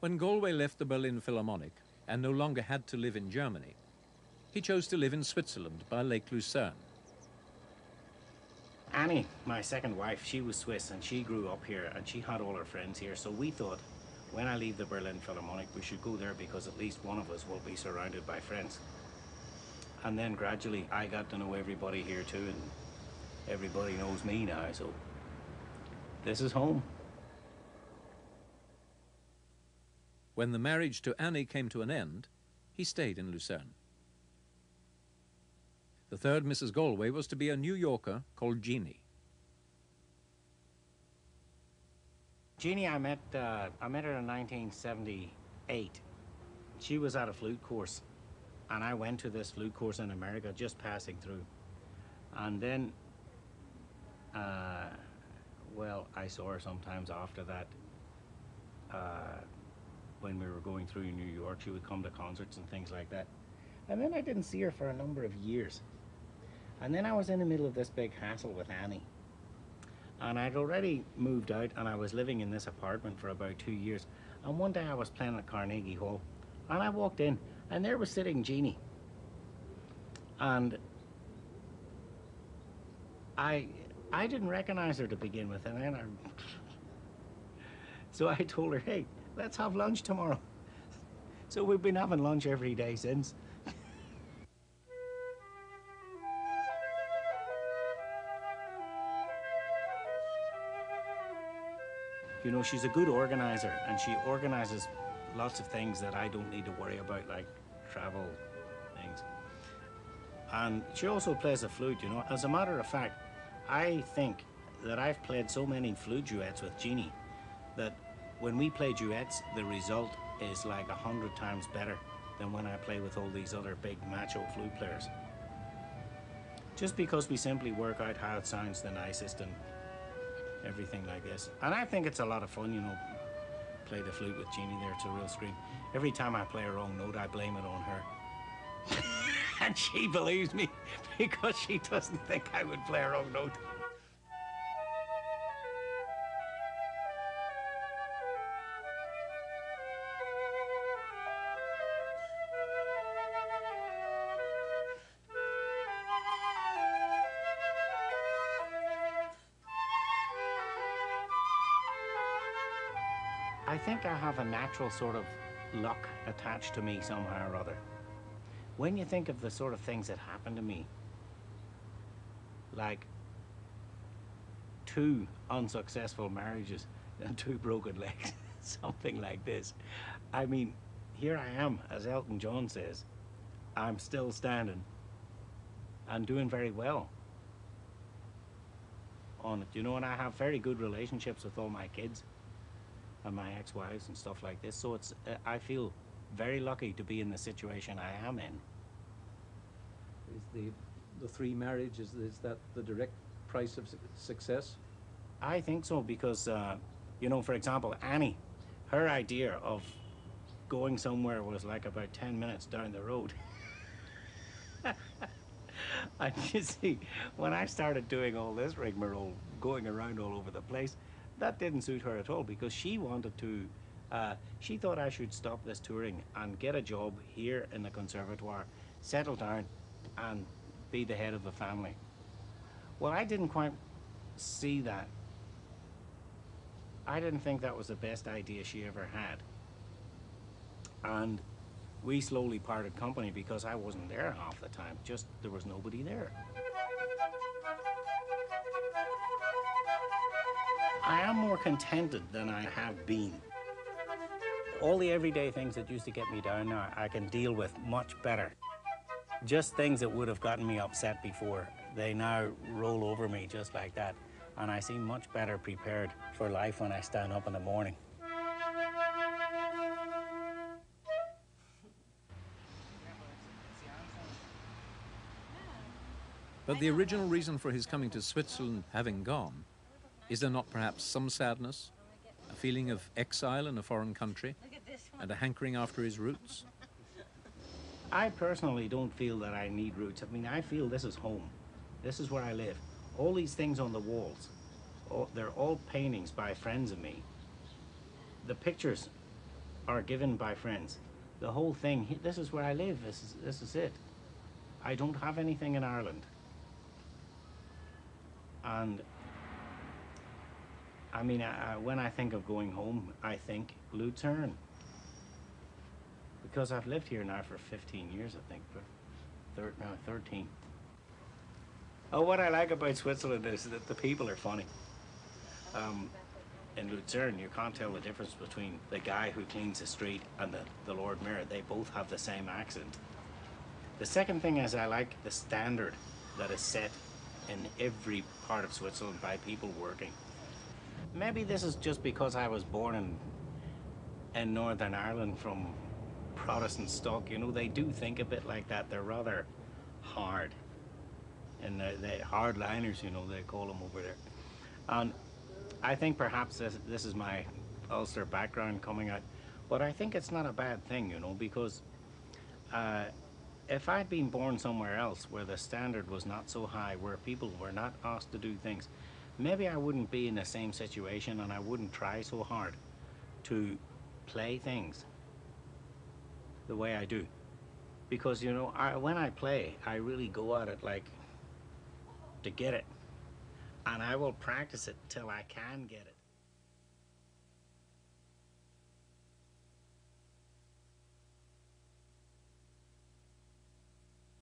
When Galway left the Berlin Philharmonic and no longer had to live in Germany, he chose to live in Switzerland by Lake Lucerne. Annie, my second wife, she was Swiss and she grew up here and she had all her friends here. So we thought, when I leave the Berlin Philharmonic, we should go there because at least one of us will be surrounded by friends. And then gradually I got to know everybody here too, and everybody knows me now, so this is home. When the marriage to Annie came to an end, he stayed in Lucerne. The third Mrs. Galway was to be a New Yorker called Jeannie. Jeannie, I met her in 1978. She was at a flute course, and I went to this flute course in America, just passing through. And then, well, I saw her sometimes after that. When we were going through New York, she would come to concerts and things like that. And then I didn't see her for a number of years. And then I was in the middle of this big hassle with Annie. And I'd already moved out and I was living in this apartment for about 2 years. And one day I was playing at Carnegie Hall and I walked in and there was sitting Jeannie. And I didn't recognize her to begin with, and then so I told her, hey, let's have lunch tomorrow. So we've been having lunch every day since. You know, she's a good organizer, and she organizes lots of things that I don't need to worry about, like travel things. And she also plays the flute, you know. As a matter of fact, I think that I've played so many flute duets with Jeannie that when we play duets, the result is like 100 times better than when I play with all these other big macho flute players. Just because we simply work out how it sounds the nicest and everything like this. And I think it's a lot of fun, you know, play the flute with Jeannie there, it's a real scream. Every time I play a wrong note, I blame it on her. And she believes me because she doesn't think I would play a wrong note. I think I have a natural sort of luck attached to me somehow or other. When you think of the sort of things that happened to me, like 2 unsuccessful marriages and 2 broken legs, something like this. I mean, here I am, as Elton John says, I'm still standing and doing very well on it, you know, and I have very good relationships with all my kids and my ex-wives and stuff like this. So it's, I feel very lucky to be in the situation I am in. Is the 3 marriages, is that the direct price of success? I think so, because, you know, for example, Annie, her idea of going somewhere was like about 10 minutes down the road. And you see, when I started doing all this rigmarole, going around all over the place, that didn't suit her at all, because she wanted to, she thought I should stop this touring and get a job here in the conservatoire, settle down and be the head of the family. Well, I didn't quite see that. I didn't think that was the best idea she ever had. And we slowly parted company because I wasn't there half the time, just there was nobody there. I am more contented than I have been. All the everyday things that used to get me down now, I can deal with much better. Just things that would have gotten me upset before, they now roll over me just like that. And I seem much better prepared for life when I stand up in the morning. But the original reason for his coming to Switzerland having gone, is there not perhaps some sadness, a feeling of exile in a foreign country, and a hankering after his roots? I personally don't feel that I need roots. I mean, I feel this is home. This is where I live. All these things on the walls, they're all paintings by friends of me. The pictures or given by friends. The whole thing, this is where I live, this is it. I don't have anything in Ireland. And I mean, when I think of going home, I think Luzerne. Because I've lived here now for 15 years, I think, but no, 13. Oh, what I like about Switzerland is that the people are funny. In Luzerne, you can't tell the difference between the guy who cleans the street and the Lord Mayor. They both have the same accent. The second thing is I like the standard that is set in every part of Switzerland by people working. Maybe this is just because I was born in Northern Ireland from Protestant stock. You know, they do think a bit like that. They're rather hard. And they hardliners, you know, they call them over there. And I think perhaps this is my Ulster background coming out, but I think it's not a bad thing, you know, because if I'd been born somewhere else where the standard was not so high, where people were not asked to do things, maybe I wouldn't be in the same situation and I wouldn't try so hard to play things the way I do. Because, you know, when I play, I really go at it like to get it. And I will practice it till I can get it.